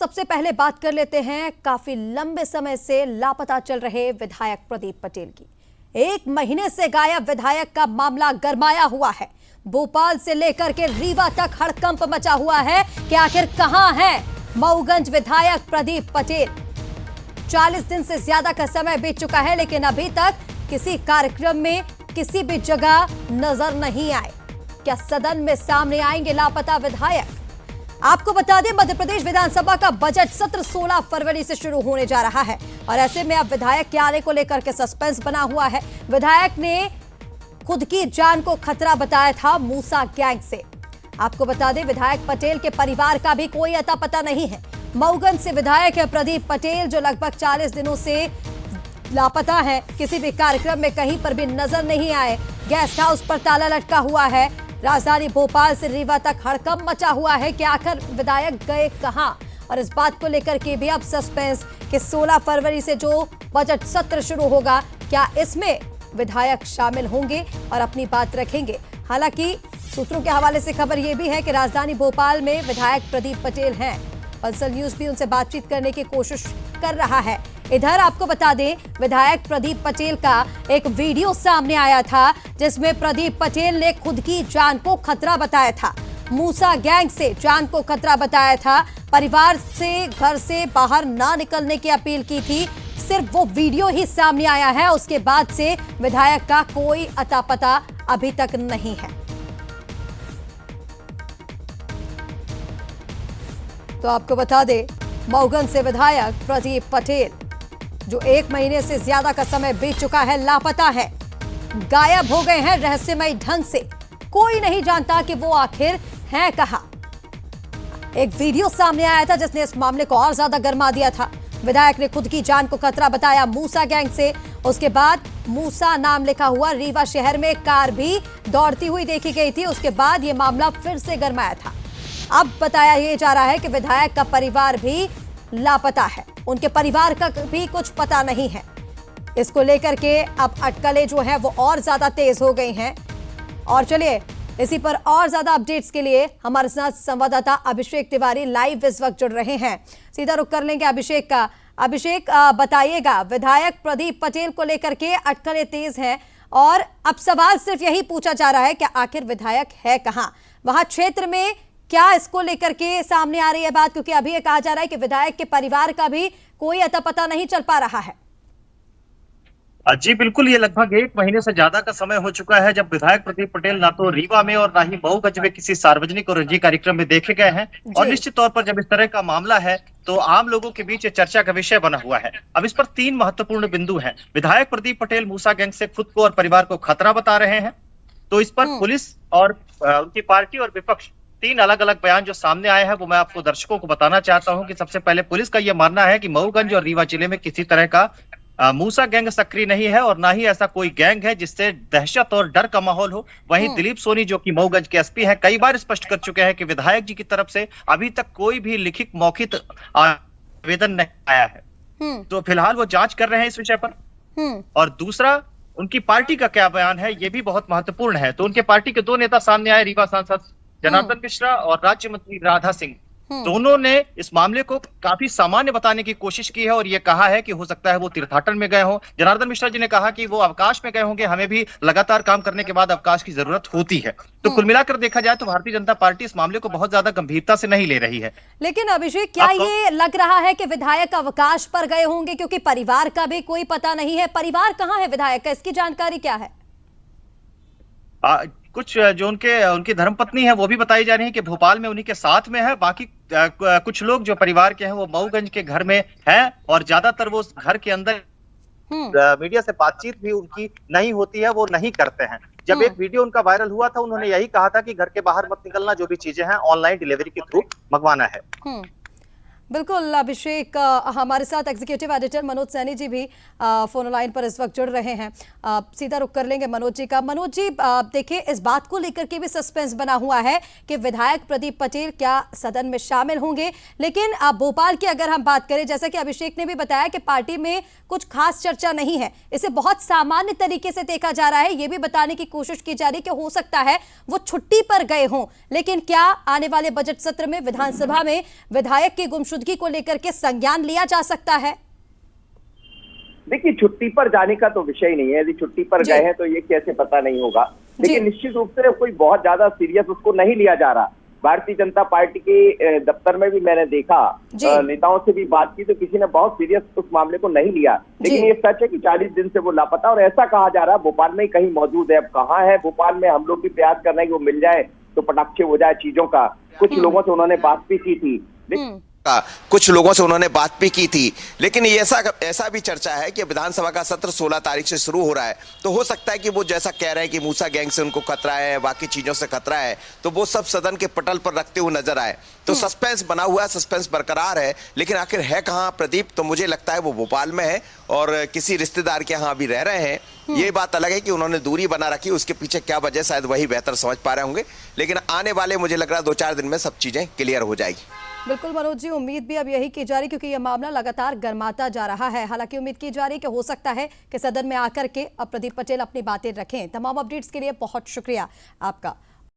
सबसे पहले बात कर लेते हैं काफी लंबे समय से लापता चल रहे विधायक प्रदीप पटेल की। 1 महीने से गायब विधायक का मामला गरमाया हुआ है। भोपाल से लेकर के रीवा तक हड़कंप मचा हुआ है कि आखिर कहां है मऊगंज विधायक प्रदीप पटेल। 40 दिन से ज्यादा का समय बीत चुका है, लेकिन अभी तक किसी कार्यक्रम में किसी भी जगह नजर नहीं आए। क्या सदन में सामने आएंगे लापता विधायक? आपको बता दें, मध्य प्रदेश विधानसभा का बजट सत्र 16 फरवरी से शुरू होने जा रहा है और ऐसे में अब विधायक के आने को लेकर के सस्पेंस बना हुआ है। विधायक ने खुद की जान को खतरा बताया था मूसा गैंग से। आपको बता दें, विधायक पटेल के परिवार का भी कोई अता पता नहीं है। मऊगंज से विधायक है प्रदीप पटेल, जो लगभग 40 दिनों से लापता है। किसी भी कार्यक्रम में कहीं पर भी नजर नहीं आए। गेस्ट हाउस पर ताला लटका हुआ है। राजधानी भोपाल से रीवा तक हड़कंप मचा हुआ है कि आखिर विधायक गए कहां। और इस बात को लेकर के भी अब सस्पेंस कि 16 फरवरी से जो बजट सत्र शुरू होगा, क्या इसमें विधायक शामिल होंगे और अपनी बात रखेंगे। हालांकि सूत्रों के हवाले से खबर यह भी है कि राजधानी भोपाल में विधायक प्रदीप पटेल हैं। पंसल न्यूज भी उनसे बातचीत करने की कोशिश कर रहा है। इधर आपको बता दें, विधायक प्रदीप पटेल का एक वीडियो सामने आया था जिसमें प्रदीप पटेल ने खुद की जान को खतरा बताया था। मूसा गैंग से जान को खतरा बताया था। परिवार से घर से बाहर ना निकलने की अपील की थी। सिर्फ वो वीडियो ही सामने आया है, उसके बाद से विधायक का कोई अता पता अभी तक नहीं है। तो आपको बता दें, मऊगंज से विधायक प्रदीप पटेल, जो 1 महीने से ज्यादा का समय बीत चुका है, लापता है, गायब हो गए हैं रहस्यमय ढंग से। कोई नहीं जानता कि वो आखिर हैं कहां। एक वीडियो सामने आया था जिसने इस मामले को और ज्यादा गरमा दिया था। विधायक ने खुद की जान को खतरा बताया मूसा गैंग से। उसके बाद मूसा नाम लिखा हुआ रीवा शहर में कार भी दौड़ती हुई देखी गई थी। उसके बाद यह मामला फिर से गरमाया था। अब बताया यह जा रहा है कि विधायक का परिवार भी लापता है। उनके परिवार का भी कुछ पता नहीं है। इसको लेकर के अब अटकलें जो है वो और ज्यादा तेज हो गई हैं। और चलिए, इसी पर और ज्यादा अपडेट्स के लिए हमारे साथ संवाददाता अभिषेक तिवारी लाइव इस वक्त जुड़ रहे हैं। सीधा रुख कर लेंगे अभिषेक का। अभिषेक, बताइएगा, विधायक प्रदीप पटेल को लेकर के अटकलें तेज हैं और अब सवाल सिर्फ यही पूछा जा रहा है कि आखिर विधायक है कहां। वहां क्षेत्र में क्या इसको लेकर के सामने आ रही है बात, क्योंकि अभी ये कहा जा रहा है कि विधायक के परिवार का भी कोई अता पता नहीं चल पा रहा है। जी बिल्कुल, ये लगभग 1 महीने से ज्यादा का समय हो चुका है जब विधायक प्रदीप पटेल ना तो रीवा में और ना ही मऊगंज में किसी सार्वजनिक और निजी कार्यक्रम में देखे गए हैं। और निश्चित तौर पर जब इस तरह का मामला है तो आम लोगों के बीच चर्चा का विषय बना हुआ है। अब इस पर 3 महत्वपूर्ण बिंदु हैं। विधायक प्रदीप पटेल मूसा गैंग से खुद को और परिवार को खतरा बता रहे हैं, तो इस पर पुलिस और उनकी पार्टी और विपक्ष 3 अलग अलग बयान जो सामने आए हैं वो मैं आपको दर्शकों को बताना चाहता हूं कि सबसे पहले पुलिस का यह मानना है कि मऊगंज और रीवा जिले में किसी तरह का मूसा गैंग सक्रिय नहीं है और ना ही ऐसा कोई गैंग है जिससे दहशत और डर का माहौल हो। वहीं दिलीप सोनी, जो कि मऊगंज के एसपी हैं, कई बार स्पष्ट कर चुके हैं कि विधायक जी की तरफ से अभी तक कोई भी लिखित मौखिक आवेदन नहीं आया है। तो फिलहाल वो जांच कर रहे हैं इस विषय पर। और दूसरा, उनकी पार्टी का क्या बयान है, ये भी बहुत महत्वपूर्ण है। तो उनके पार्टी के 2 नेता सामने आए, रीवा सांसद जनार्दन मिश्रा और राज्य मंत्री राधा सिंह। दोनों ने इस मामले को काफी सामान्य बताने की कोशिश की है और ये कहा है कि हो सकता है वो तीर्थाटन में गए हों। जनार्दन मिश्रा जी ने कहा कि वो अवकाश में गए होंगे, हमें भी लगातार काम करने के बाद अवकाश की जरूरत होती है। तो कुल मिलाकर देखा जाए तो भारतीय जनता पार्टी इस मामले को बहुत ज्यादा गंभीरता से नहीं ले रही है। लेकिन अभिषेक, क्या ये लग रहा है कि विधायक अवकाश पर गए होंगे, क्योंकि परिवार का भी कोई पता नहीं है। परिवार कहाँ है विधायक का, इसकी जानकारी क्या है? कुछ जो उनकी धर्मपत्नी है वो भी बताई जा रही है कि भोपाल में उन्हीं के साथ में है। बाकी कुछ लोग जो परिवार के हैं वो मऊगंज के घर में हैं और ज्यादातर वो घर के अंदर मीडिया से बातचीत भी उनकी नहीं होती है, वो नहीं करते हैं। जब एक वीडियो उनका वायरल हुआ था, उन्होंने यही कहा था कि घर के बाहर मत निकलना, जो भी चीजें हैं ऑनलाइन डिलीवरी के थ्रू मंगवाना है। बिल्कुल अभिषेक, हमारे साथ एग्जीक्यूटिव एडिटर मनोज सैनी जी भी फोन लाइन पर इस वक्त जुड़ रहे हैं। सीधा रुख कर लेंगे मनोज जी का। मनोज जी, देखिए, इस बात को लेकर के भी सस्पेंस बना हुआ है कि विधायक प्रदीप पटेल क्या सदन में शामिल होंगे। लेकिन भोपाल की अगर हम बात करें, जैसा कि अभिषेक ने भी बताया कि पार्टी में कुछ खास चर्चा नहीं है, इसे बहुत सामान्य तरीके से देखा जा रहा है। ये भी बताने की कोशिश की जा रही है कि हो सकता है वो छुट्टी पर गए हों, लेकिन क्या आने वाले बजट सत्र में विधानसभा में विधायक की गुमशुदगी मौजूदगी को लेकर के संज्ञान लिया जा सकता है? देखिए, छुट्टी पर जाने का तो विषय नहीं है। यदि छुट्टी पर गए हैं तो ये कैसे पता नहीं होगा, लेकिन निश्चित रूप से कोई बहुत ज्यादा सीरियस उसको नहीं लिया जा रहा। भारतीय जनता पार्टी के दफ्तर में भी मैंने देखा, नेताओं से भी बात की, तो किसी ने बहुत सीरियस उस मामले को नहीं लिया। लेकिन ये सच है कि 40 दिन से वो लापता, और ऐसा कहा जा रहा है भोपाल में ही कहीं मौजूद है। अब कहाँ है भोपाल में, हम लोग भी प्रयास कर रहे हैं कि वो मिल जाए तो पटाक्षे हो जाए चीजों का। कुछ लोगों से उन्होंने बात भी की थी, कुछ लोगों से उन्होंने बात भी की थी, लेकिन ये ऐसा भी चर्चा है कि विधानसभा का सत्र 16 तारीख से शुरू हो रहा है, तो हो सकता है कि वो जैसा कह रहे हैं कि मूसा गैंग से उनको खतरा है, बाकी चीजों से खतरा है, तो वो सब सदन के पटल पर रखते हुए नजर आए। तो सस्पेंस बना हुआ है, सस्पेंस बरकरार है, लेकिन आखिर है कहाँ प्रदीप? तो मुझे लगता है वो भोपाल में है और किसी रिश्तेदार के यहाँ अभी रह रहे हैं। ये बात अलग है कि उन्होंने दूरी बना रखी, उसके पीछे क्या वजह शायद वही बेहतर समझ पा रहे होंगे, लेकिन आने वाले मुझे लग रहा है 2-4 दिन में सब चीजें क्लियर हो जाएगी। बिल्कुल मनोज जी, उम्मीद भी अब यही की जा रही, क्योंकि यह मामला लगातार गर्माता जा रहा है। हालांकि उम्मीद की जा रही कि हो सकता है कि सदन में आकर के अब प्रदीप पटेल अपनी बातें रखें। तमाम अपडेट्स के लिए बहुत शुक्रिया आपका।